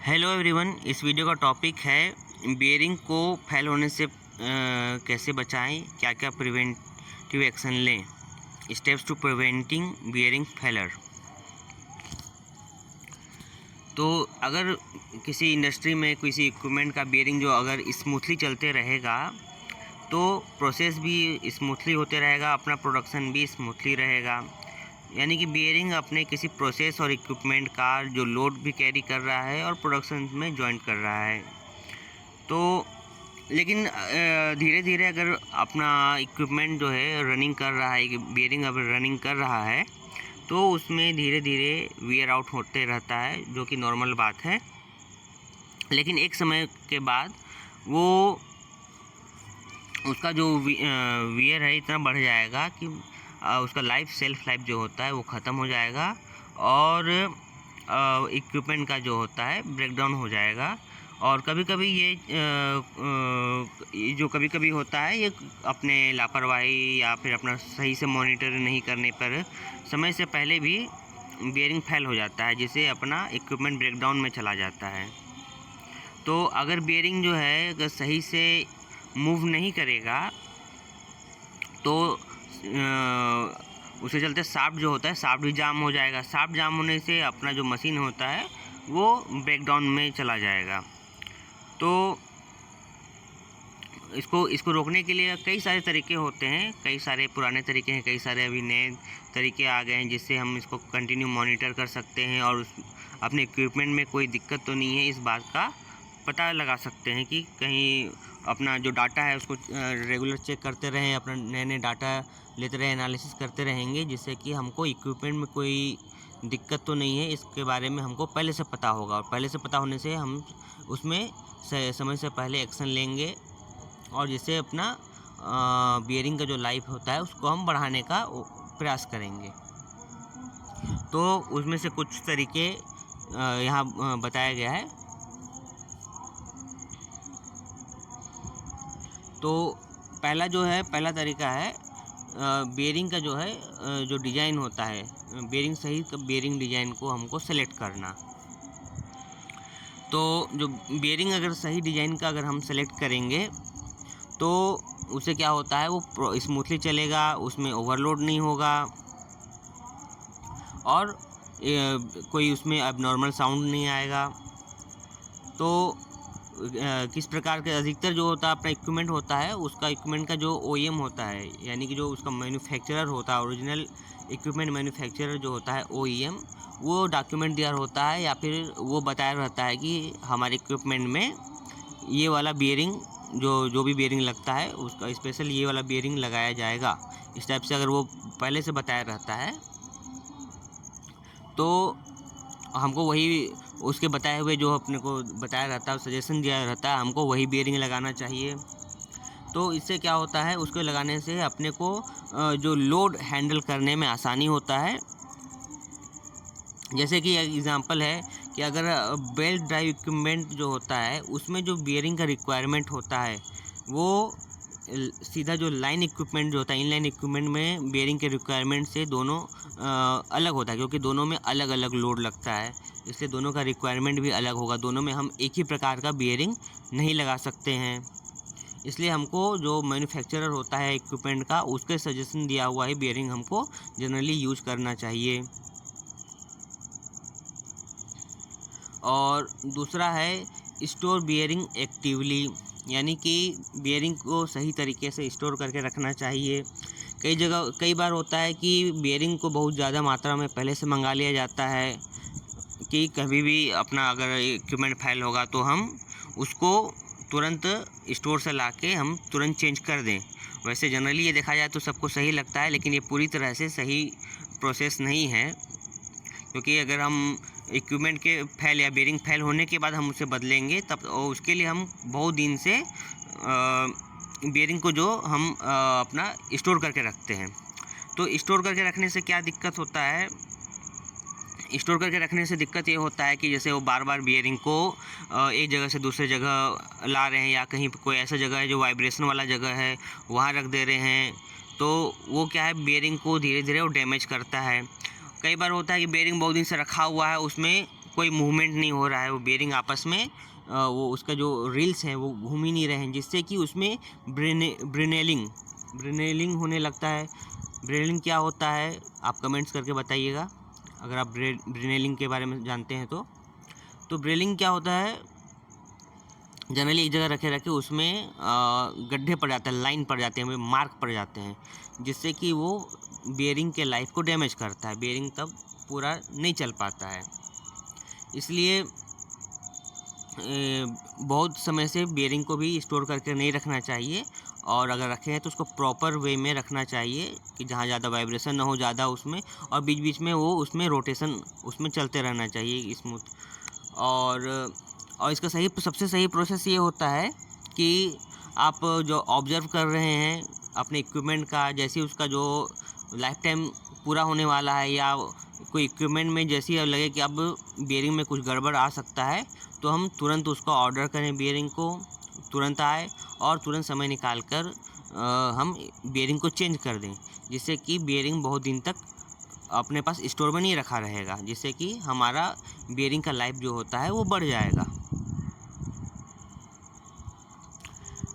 Hello everyone, इस video का topic है बियरिंग को फेल होने से कैसे बचाएं, क्या क्या प्रिवेंटिव एक्शन लें, steps to preventing bearing failure. तो अगर किसी इंडस्ट्री में किसी इक्विपमेंट का बियरिंग जो अगर स्मूथली चलते रहेगा तो प्रोसेस भी स्मूथली होते रहेगा, अपना प्रोडक्शन भी स्मूथली रहेगा। यानी कि बियरिंग अपने किसी प्रोसेस और इक्विपमेंट का जो लोड भी कैरी कर रहा है और प्रोडक्शन में जॉइन कर रहा है। तो लेकिन धीरे धीरे अगर अपना इक्विपमेंट जो है रनिंग कर रहा है, बियरिंग अगर रनिंग कर रहा है तो उसमें धीरे धीरे वियर आउट होते रहता है, जो कि नॉर्मल बात है। लेकिन एक समय के बाद वो उसका जो वियर है इतना बढ़ जाएगा कि उसका सेल्फ लाइफ जो होता है वो ख़त्म हो जाएगा और इक्विपमेंट का जो होता है ब्रेकडाउन हो जाएगा। और कभी कभी ये जो कभी कभी होता है ये अपने लापरवाही या फिर अपना सही से मॉनिटर नहीं करने पर समय से पहले भी बियरिंग फेल हो जाता है, जिससे अपना इक्विपमेंट ब्रेकडाउन में चला जाता है। तो अगर बियरिंग जो है अगर सही से मूव नहीं करेगा तो उसके चलते शाफ्ट जो होता है शाफ्ट भी जाम हो जाएगा। शाफ्ट जाम होने से अपना जो मशीन होता है वो ब्रेकडाउन में चला जाएगा। तो इसको रोकने के लिए कई सारे तरीके होते हैं, कई सारे पुराने तरीके हैं, कई सारे अभी नए तरीके आ गए हैं जिससे हम इसको कंटिन्यू मॉनिटर कर सकते हैं और अपने इक्विपमेंट में कोई दिक्कत तो नहीं है इस बात का पता लगा सकते हैं कि कहीं अपना जो डाटा है उसको रेगुलर चेक करते रहें, अपना नए नए डाटा लेते रहें, एनालिसिस करते रहेंगे, जिससे कि हमको इक्विपमेंट में कोई दिक्कत तो नहीं है इसके बारे में हमको पहले से पता होगा। और पहले से पता होने से हम उसमें समय से पहले एक्शन लेंगे और जिससे अपना बियरिंग का जो लाइफ होता है उसको हम बढ़ाने का प्रयास करेंगे। तो उसमें से कुछ तरीके यहाँ बताया गया है। तो पहला तरीका है बियरिंग का जो है जो डिज़ाइन होता है, बियरिंग सही बियरिंग डिज़ाइन को हमको सेलेक्ट करना। तो जो बियरिंग अगर सही डिज़ाइन का अगर हम सेलेक्ट करेंगे तो उससे क्या होता है वो स्मूथली चलेगा, उसमें ओवरलोड नहीं होगा और कोई उसमें अबनॉर्मल साउंड नहीं आएगा। तो किस प्रकार के अधिकतर जो होता है अपना इक्विपमेंट होता है उसका इक्विपमेंट का जो OEM होता है, यानी कि जो उसका मैन्युफैक्चरर होता है, ओरिजिनल इक्विपमेंट मैन्युफैक्चरर जो होता है OEM, वो डॉक्यूमेंट दिया होता है या फिर वो बताया रहता है कि हमारे इक्विपमेंट में ये वाला बियरिंग जो भी बियरिंग लगता है उसका स्पेशल ये वाला बियरिंग लगाया जाएगा। इस टाइप से अगर वो पहले से बताया रहता है तो हमको वही उसके बताए हुए जो अपने को बताया रहता है, सजेशन दिया रहता है, हमको वही बियरिंग लगाना चाहिए। तो इससे क्या होता है उसको लगाने से अपने को जो लोड हैंडल करने में आसानी होता है। जैसे कि एग्जांपल है कि अगर बेल्ट ड्राइव इक्विपमेंट जो होता है उसमें जो बियरिंग का रिक्वायरमेंट होता है वो सीधा जो लाइन इक्विपमेंट जो होता है इनलाइन इक्विपमेंट में बियरिंग के रिक्वायरमेंट से दोनों अलग होता है, क्योंकि दोनों में अलग अलग लोड लगता है, इसलिए दोनों का रिक्वायरमेंट भी अलग होगा। दोनों में हम एक ही प्रकार का बियरिंग नहीं लगा सकते हैं, इसलिए हमको जो मैन्युफैक्चरर होता है इक्विपमेंट का उसके सजेशन दिया हुआ ही बियरिंग हमको जनरली यूज करना चाहिए। और दूसरा है स्टोर बियरिंग एक्टिवली, यानी कि बियरिंग को सही तरीके से स्टोर करके रखना चाहिए। कई बार होता है कि बियरिंग को बहुत ज़्यादा मात्रा में पहले से मंगा लिया जाता है कि कभी भी अपना अगर इक्विपमेंट फेल होगा तो हम उसको तुरंत स्टोर से लाके हम तुरंत चेंज कर दें। वैसे जनरली ये देखा जाए तो सबको सही लगता है, लेकिन ये पूरी तरह से सही प्रोसेस नहीं है, क्योंकि अगर हम इक्विपमेंट के फेल या बियरिंग फेल होने के बाद हम उसे बदलेंगे तब उसके लिए हम बहुत दिन से बियरिंग को जो हम अपना स्टोर करके रखते हैं। तो स्टोर करके रखने से क्या दिक्कत होता है, स्टोर करके रखने से दिक्कत ये होता है कि जैसे वो बार बार बियरिंग को एक जगह से दूसरे जगह ला रहे हैं या कहीं कोई ऐसा जगह है जो वाइब्रेशन वाला जगह है वहाँ रख दे रहे हैं, तो वो क्या है बियरिंग को धीरे धीरे वो डैमेज करता है। कई बार होता है कि बेयरिंग बहुत दिन से रखा हुआ है, उसमें कोई मूवमेंट नहीं हो रहा है, वो बेरिंग आपस में वो उसका जो रील्स हैं वो घूम ही नहीं रहे हैं, जिससे कि उसमें ब्रेनेलिंग होने लगता है। ब्रेनेलिंग क्या होता है आप कमेंट्स करके बताइएगा अगर आप ब्रेनेलिंग के बारे में जानते हैं तो ब्रेनिंग क्या होता है, जनरली एक जगह रखे उसमें गड्ढे पड़ जाते हैं, लाइन पड़ जाते हैं, मार्क पड़ जाते हैं, जिससे कि वो बेरिंग के लाइफ को डैमेज करता है। बेरिंग तब पूरा नहीं चल पाता है। इसलिए बहुत समय से बेरिंग को भी स्टोर करके नहीं रखना चाहिए, और अगर रखे हैं तो उसको प्रॉपर वे में रखना चाहिए कि जहाँ ज़्यादा वाइब्रेशन ना हो ज़्यादा उसमें, और बीच बीच में वो उसमें रोटेशन उसमें चलते रहना चाहिए स्मूथ। और इसका सबसे सही प्रोसेस ये होता है कि आप जो ऑब्ज़र्व कर रहे हैं अपने इक्विपमेंट का, जैसे उसका जो लाइफ टाइम पूरा होने वाला है, या कोई इक्विपमेंट में जैसे लगे कि अब बेरिंग में कुछ गड़बड़ आ सकता है, तो हम तुरंत उसको ऑर्डर करें, बेरिंग को तुरंत आए और तुरंत समय निकाल कर हम बेरिंग को चेंज कर दें, जिससे कि बेरिंग बहुत दिन तक अपने पास स्टोर में नहीं रखा रहेगा, जिससे कि हमारा बेरिंग का लाइफ जो होता है वो बढ़ जाएगा।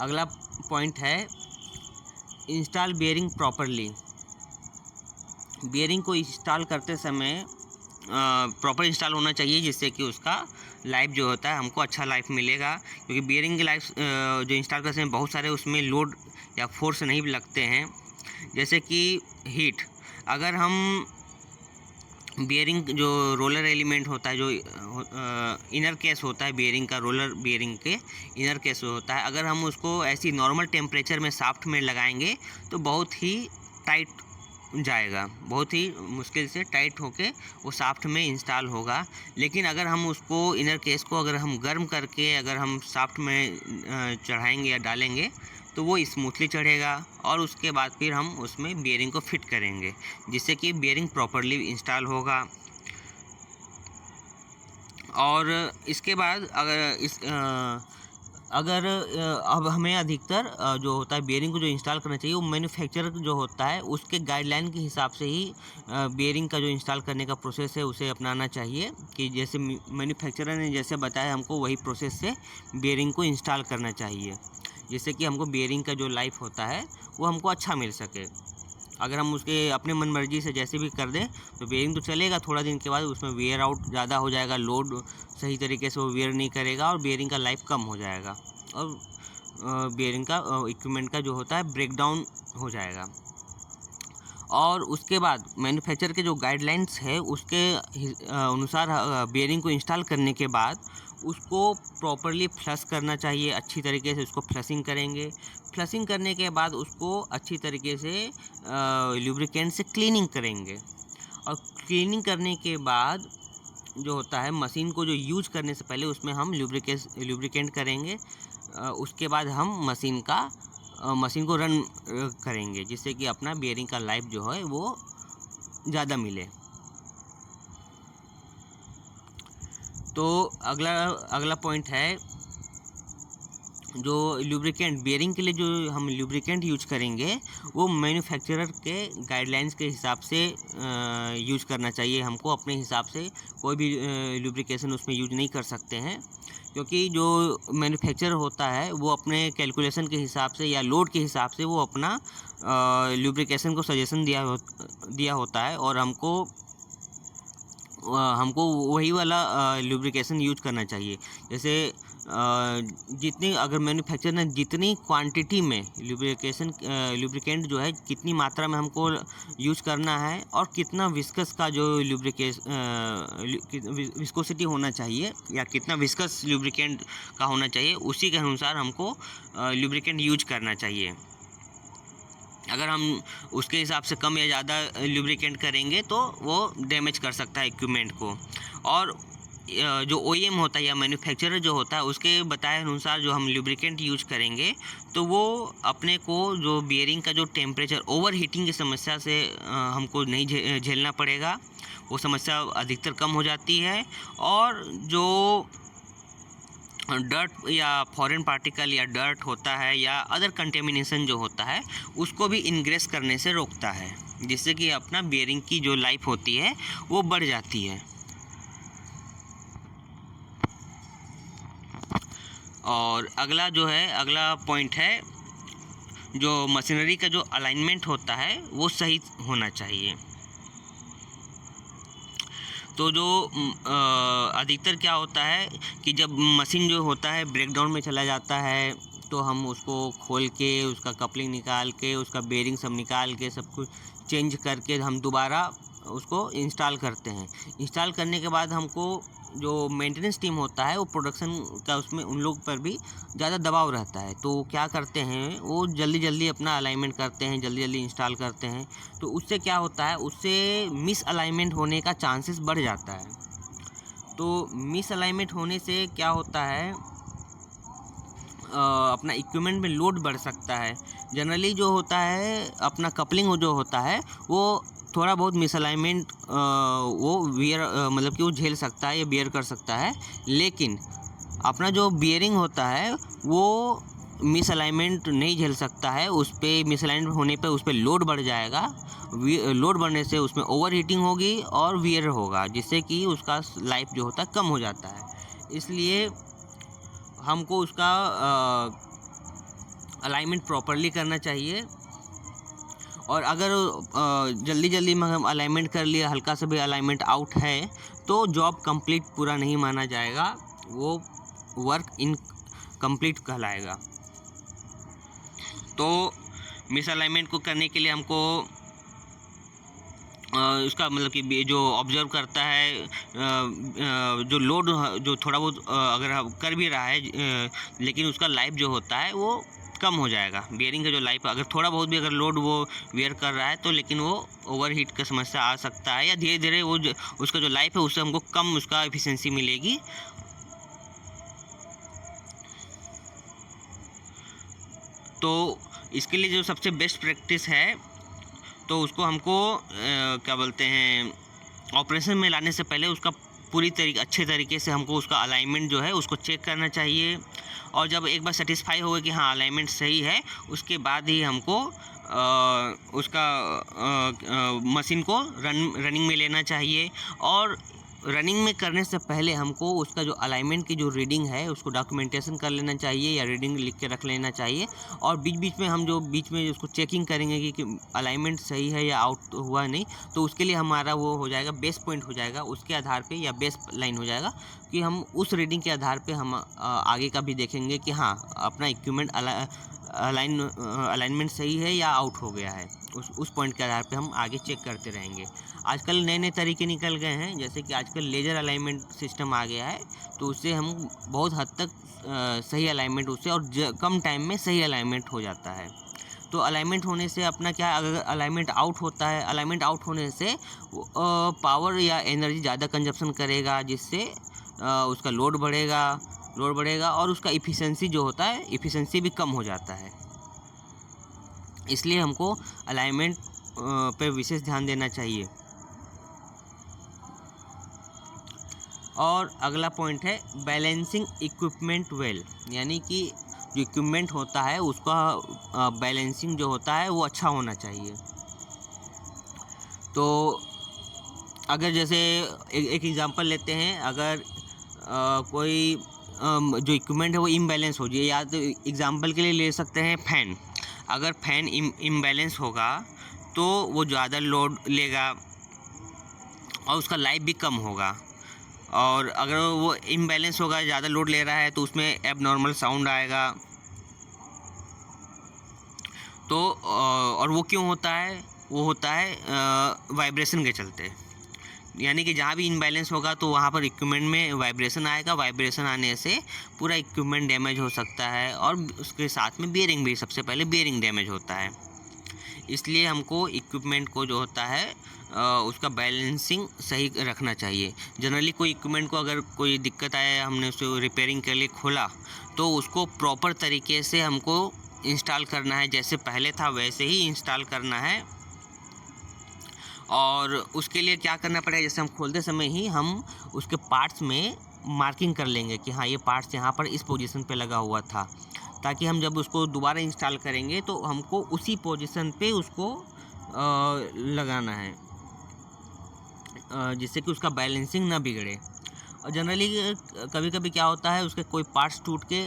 अगला पॉइंट है इंस्टॉल बेरिंग प्रॉपरली। बेरिंग को इंस्टॉल करते समय प्रॉपर इंस्टॉल होना चाहिए, जिससे कि उसका लाइफ जो होता है हमको अच्छा लाइफ मिलेगा, क्योंकि बेरिंग की लाइफ जो इंस्टॉल करते हैं बहुत सारे उसमें लोड या फोर्स नहीं लगते हैं, जैसे कि हीट। अगर हम बेरिंग जो रोलर एलिमेंट होता है, जो इनर केस होता है बेरिंग का, रोलर बेरिंग के इनर केस होता है, अगर हम उसको ऐसी नॉर्मल टेम्परेचर में शाफ्ट में लगाएंगे तो बहुत ही टाइट जाएगा, बहुत ही मुश्किल से टाइट होके वो शाफ्ट में इंस्टॉल होगा। लेकिन अगर हम उसको इनर केस को अगर हम गर्म करके अगर हम शाफ्ट में चढ़ाएंगे या डालेंगे तो वो स्मूथली चढ़ेगा, और उसके बाद फिर हम उसमें बेरिंग को फिट करेंगे, जिससे कि बेरिंग प्रॉपरली इंस्टॉल होगा। और इसके बाद अगर अब हमें अधिकतर जो होता है बेरिंग को जो इंस्टॉल करना चाहिए, वो मैन्युफैक्चरर जो होता है उसके गाइडलाइन के हिसाब से ही बेरिंग का जो इंस्टॉल करने का प्रोसेस है उसे अपनाना चाहिए, कि जैसे मैन्युफैक्चरर ने जैसे बताया हमको वही प्रोसेस से बेरिंग को इंस्टॉल करना चाहिए, जिससे कि हमको बेरिंग का जो लाइफ होता है वो हमको अच्छा मिल सके। अगर हम उसके अपने मन मर्जी से जैसे भी कर दें तो बेरिंग तो चलेगा, थोड़ा दिन के बाद उसमें वेयर आउट ज़्यादा हो जाएगा, लोड सही तरीके से वो वेयर नहीं करेगा और बेरिंग का लाइफ कम हो जाएगा, और बेरिंग का इक्विपमेंट का जो होता है ब्रेकडाउन हो जाएगा। और उसके बाद मैन्युफैक्चर के जो गाइडलाइंस है उसके अनुसार बेरिंग को इंस्टॉल करने के बाद उसको प्रॉपरली फ्लश करना चाहिए, अच्छी तरीके से उसको फ्लशिंग करेंगे। फ्लशिंग करने के बाद उसको अच्छी तरीके से लुब्रिकेंट से क्लीनिंग करेंगे, और क्लीनिंग करने के बाद जो होता है मशीन को जो यूज करने से पहले उसमें हम लुब्रिकेंट करेंगे, उसके बाद हम मशीन को रन करेंगे, जिससे कि अपना बेरिंग का लाइफ जो है वो ज़्यादा मिले। तो अगला पॉइंट है जो लुब्रिकेंट, बेरिंग के लिए जो हम लुब्रिकेंट यूज करेंगे वो मैन्युफैक्चरर के गाइडलाइंस के हिसाब से यूज करना चाहिए। हमको अपने हिसाब से कोई भी लुब्रिकेशन उसमें यूज नहीं कर सकते हैं, क्योंकि जो मैन्युफैक्चरर होता है वो अपने कैलकुलेशन के हिसाब से या लोड के हिसाब से वो अपना लुब्रिकेशन को सजेशन दिया होता है, और हमको वही वाला लुब्रिकेशन यूज करना चाहिए। जैसे जितनी अगर मैन्युफैक्चरर ने जितनी क्वांटिटी में लुब्रिकेंट जो है कितनी मात्रा में हमको यूज करना है, और कितना विस्कस का जो विस्कोसिटी होना चाहिए या कितना विस्कस लुब्रिकेंट का होना चाहिए, उसी के अनुसार हमको लुब्रिकेंट यूज करना चाहिए। अगर हम उसके हिसाब से कम या ज़्यादा लुब्रिकेंट करेंगे तो वो डैमेज कर सकता है इक्विपमेंट को। और जो OEM होता है या मैन्युफैक्चरर जो होता है उसके बताए अनुसार जो हम लुब्रिकेंट यूज करेंगे तो वो अपने को जो बेरिंग का जो टेम्परेचर ओवर हीटिंग की समस्या से हमको नहीं झेलना पड़ेगा, वो समस्या अधिकतर कम हो जाती है। और जो डर्ट या फॉरेन पार्टिकल या डर्ट होता है या अदर कंटेमिनेशन जो होता है उसको भी इंग्रेस करने से रोकता है, जिससे कि अपना बेरिंग की जो लाइफ होती है वो बढ़ जाती है। और अगला पॉइंट है, जो मशीनरी का जो अलाइनमेंट होता है वो सही होना चाहिए। तो जो अधिकतर क्या होता है कि जब मशीन जो होता है ब्रेकडाउन में चला जाता है, तो हम उसको खोल के उसका कपलिंग निकाल के उसका बेरिंग सब निकाल के सब कुछ चेंज करके हम दोबारा उसको इंस्टॉल करते हैं। इंस्टॉल करने के बाद हमको जो मेंटेनेंस टीम होता है वो प्रोडक्शन का उसमें उन लोग पर भी ज़्यादा दबाव रहता है, तो क्या करते हैं वो जल्दी जल्दी अपना अलाइनमेंट करते हैं, जल्दी जल्दी इंस्टॉल करते हैं। तो उससे क्या होता है, उससे मिस अलाइनमेंट होने का चांसेस बढ़ जाता है। तो मिस अलाइनमेंट होने से क्या होता है, अपना इक्विपमेंट में लोड बढ़ सकता है। जनरली जो होता है अपना कपलिंग जो होता है वो थोड़ा बहुत मिसअलाइनमेंट वो वियर मतलब कि वो झेल सकता है या बियर कर सकता है, लेकिन अपना जो बियरिंग होता है वो मिसअलाइनमेंट नहीं झेल सकता है। उस पर मिसअलाइनमेंट होने पे उस पर लोड बढ़ जाएगा, लोड बढ़ने से उसमें ओवर हीटिंग होगी और वियर होगा, जिससे कि उसका लाइफ जो होता है कम हो जाता है। इसलिए हमको उसका अलाइनमेंट प्रॉपरली करना चाहिए। और अगर जल्दी जल्दी में हम अलाइनमेंट कर लिया, हल्का सा भी अलाइनमेंट आउट है, तो जॉब कंप्लीट पूरा नहीं माना जाएगा, वो वर्क इनकम्प्लीट कहलाएगा। तो मिस अलाइनमेंट को करने के लिए हमको उसका मतलब कि जो ऑब्जर्व करता है, जो लोड जो थोड़ा बहुत अगर कर भी रहा है, लेकिन उसका लाइफ जो होता है वो कम हो जाएगा। बियरिंग का जो लाइफ अगर थोड़ा बहुत भी अगर लोड वो वेयर कर रहा है तो लेकिन वो ओवर हीट का समस्या आ सकता है, या धीरे धीरे वो उसका जो लाइफ है उससे हमको कम उसका एफिशिएंसी मिलेगी। तो इसके लिए जो सबसे बेस्ट प्रैक्टिस है, तो उसको हमको क्या बोलते हैं, ऑपरेशन में लाने से पहले उसका अच्छे तरीके से हमको उसका अलाइनमेंट जो है उसको चेक करना चाहिए। और जब एक बार सेटिस्फाई हो गया कि हाँ अलाइनमेंट सही है, उसके बाद ही हमको उसका मशीन को रनिंग में लेना चाहिए। और रनिंग में करने से पहले हमको उसका जो अलाइनमेंट की जो रीडिंग है उसको डॉक्यूमेंटेशन कर लेना चाहिए या रीडिंग लिख के रख लेना चाहिए। और बीच में हम जो बीच में उसको चेकिंग करेंगे कि अलाइनमेंट सही है या आउट हुआ नहीं, तो उसके लिए हमारा वो हो जाएगा बेस पॉइंट हो जाएगा, उसके आधार पे या बेस लाइन हो जाएगा कि हम उस रीडिंग के आधार पे हम आगे का भी देखेंगे कि हाँ अपना इक्विपमेंट अलाइनमेंट सही है या आउट हो गया है। उस पॉइंट के आधार पे हम आगे चेक करते रहेंगे। आजकल नए नए तरीके निकल गए हैं, जैसे कि आजकल लेजर अलाइनमेंट सिस्टम आ गया है, तो उससे हम बहुत हद तक सही अलाइनमेंट उससे और कम टाइम में सही अलाइनमेंट हो जाता है। तो अलाइनमेंट होने से अपना क्या, अगर अलाइनमेंट आउट होता है, अलाइनमेंट आउट होने से पावर या एनर्जी ज़्यादा कंजप्शन करेगा, जिससे उसका लोड बढ़ेगा और उसका इफ़िशिएंसी जो होता है इफ़िशिएंसी भी कम हो जाता है। इसलिए हमको अलाइनमेंट पे विशेष ध्यान देना चाहिए। और अगला पॉइंट है बैलेंसिंग इक्विपमेंट वेल, यानी कि जो इक्विपमेंट होता है उसका बैलेंसिंग जो होता है वो अच्छा होना चाहिए। तो अगर जैसे एक एग्जांपल लेते हैं, अगर कोई जो इक्विपमेंट है वो इम्बैलेंस हो जाए, या तो एग्जांपल के लिए ले सकते हैं फैन। अगर फैन इम्बैलेंस होगा तो वो ज़्यादा लोड लेगा और उसका लाइफ भी कम होगा। और अगर वो इम्बैलेंस होगा, ज़्यादा लोड ले रहा है, तो उसमें एबनॉर्मल साउंड आएगा। तो और वो क्यों होता है, वो होता है वाइब्रेशन के चलते। यानी कि जहाँ भी इम्बैलेंस होगा तो वहाँ पर इक्विपमेंट में वाइब्रेशन आएगा, वाइब्रेशन आने से पूरा इक्विपमेंट डैमेज हो सकता है। और उसके साथ में बियरिंग भी, सबसे पहले बियरिंग डैमेज होता है। इसलिए हमको इक्विपमेंट को जो होता है उसका बैलेंसिंग सही रखना चाहिए। जनरली कोई इक्विपमेंट को अगर कोई दिक्कत आए, हमने उसे रिपेयरिंग के लिए खोला, तो उसको प्रॉपर तरीके से हमको इंस्टॉल करना है, जैसे पहले था वैसे ही इंस्टॉल करना है। और उसके लिए क्या करना पड़ेगा, जैसे हम खोलते समय ही हम उसके पार्ट्स में मार्किंग कर लेंगे कि हाँ ये पार्ट्स यहाँ पर इस पोजीशन पे लगा हुआ था, ताकि हम जब उसको दोबारा इंस्टॉल करेंगे तो हमको उसी पोजीशन पे उसको लगाना है, जिससे कि उसका बैलेंसिंग ना बिगड़े। और जनरली कभी कभी क्या होता है, उसके कोई पार्ट्स टूट के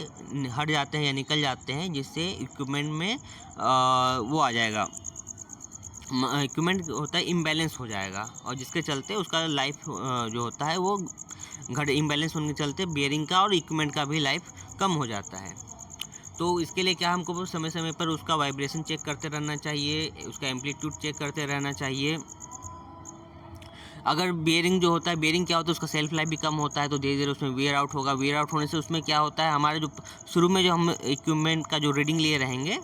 हट जाते हैं या निकल जाते हैं, जिससे इक्विपमेंट में वो आ जाएगा, इक्विपमेंट होता है इम्बैलेंस हो जाएगा, और जिसके चलते उसका लाइफ जो होता है वो इम्बैलेंस होने के चलते बियरिंग का और इक्विपमेंट का भी लाइफ कम हो जाता है। तो इसके लिए क्या हमको समय समय पर उसका वाइब्रेशन चेक करते रहना चाहिए, उसका एम्पलीट्यूड चेक करते रहना चाहिए। अगर बियरिंग जो होता है, बियरिंग क्या होता है, उसका सेल्फ लाइफ भी कम होता है, तो धीरे धीरे उसमें वेयर आउट होगा। वेयर आउट होने से उसमें क्या होता है, हमारे जो शुरू में जो हम इक्विपमेंट का जो रीडिंग लिए रहेंगे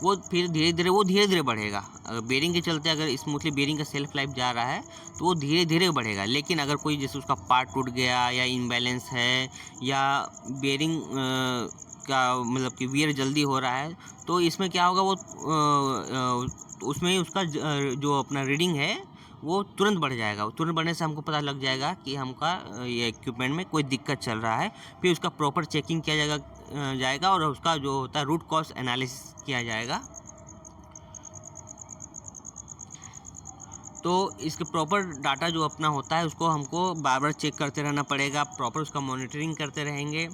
वो फिर धीरे धीरे बढ़ेगा। अगर बियरिंग के चलते अगर स्मूथली बियरिंग का सेल्फ लाइफ जा रहा है तो वो धीरे धीरे बढ़ेगा। लेकिन अगर कोई जैसे उसका पार्ट टूट गया या इम्बैलेंस है या बियरिंग का मतलब कि वियर जल्दी हो रहा है, तो इसमें क्या होगा, वो उसमें उसका जो अपना रीडिंग है वो तुरंत बढ़ जाएगा। तुरंत बढ़ने से हमको पता लग जाएगा कि हमका ये इक्विपमेंट में कोई दिक्कत चल रहा है। फिर उसका प्रॉपर चेकिंग किया जाएगा और उसका जो होता है रूट कॉज एनालिसिस किया जाएगा। तो इसके प्रॉपर डाटा जो अपना होता है उसको हमको बार बार चेक करते रहना पड़ेगा, प्रॉपर उसका मॉनिटरिंग करते रहेंगे।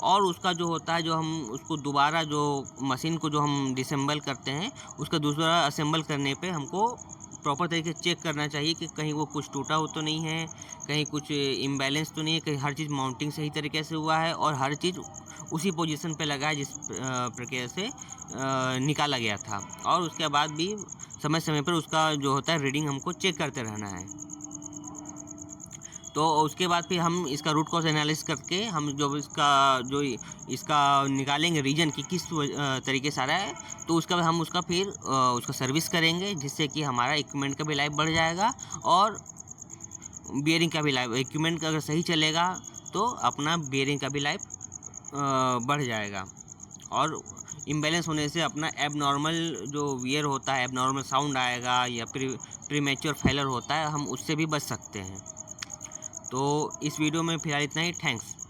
और उसका जो होता है, जो हम उसको दोबारा जो मशीन को जो हम डिसेंबल करते हैं, उसका दूसरा असेंबल करने पे हमको प्रॉपर तरीके से चेक करना चाहिए कि कहीं वो कुछ टूटा हो तो नहीं है, कहीं कुछ इम्बैलेंस तो नहीं है, कहीं हर चीज़ माउंटिंग सही तरीके से हुआ है और हर चीज़ उसी पोजीशन पे लगा है जिस प्रक्रिया से निकाला गया था। और उसके बाद भी समय समय पर उसका जो होता है रीडिंग हमको चेक करते रहना है। तो उसके बाद फिर हम इसका रूट कॉज एनालिसिस करके हम इसका निकालेंगे रीजन कि किस तरीके से आ रहा है, तो हम उसका फिर उसका सर्विस करेंगे, जिससे कि हमारा इक्विपमेंट का भी लाइफ बढ़ जाएगा और बियरिंग का भी लाइफ। इक्विपमेंट का अगर सही चलेगा तो अपना बियरिंग का भी लाइफ बढ़ जाएगा। और इम्बैलेंस होने से अपना एबनॉर्मल जो वियर होता है, एबनॉर्मल साउंड आएगा या प्रीमेच्योर फेलर होता है, हम उससे भी बच सकते हैं। तो इस वीडियो में फिलहाल इतना ही। थैंक्स।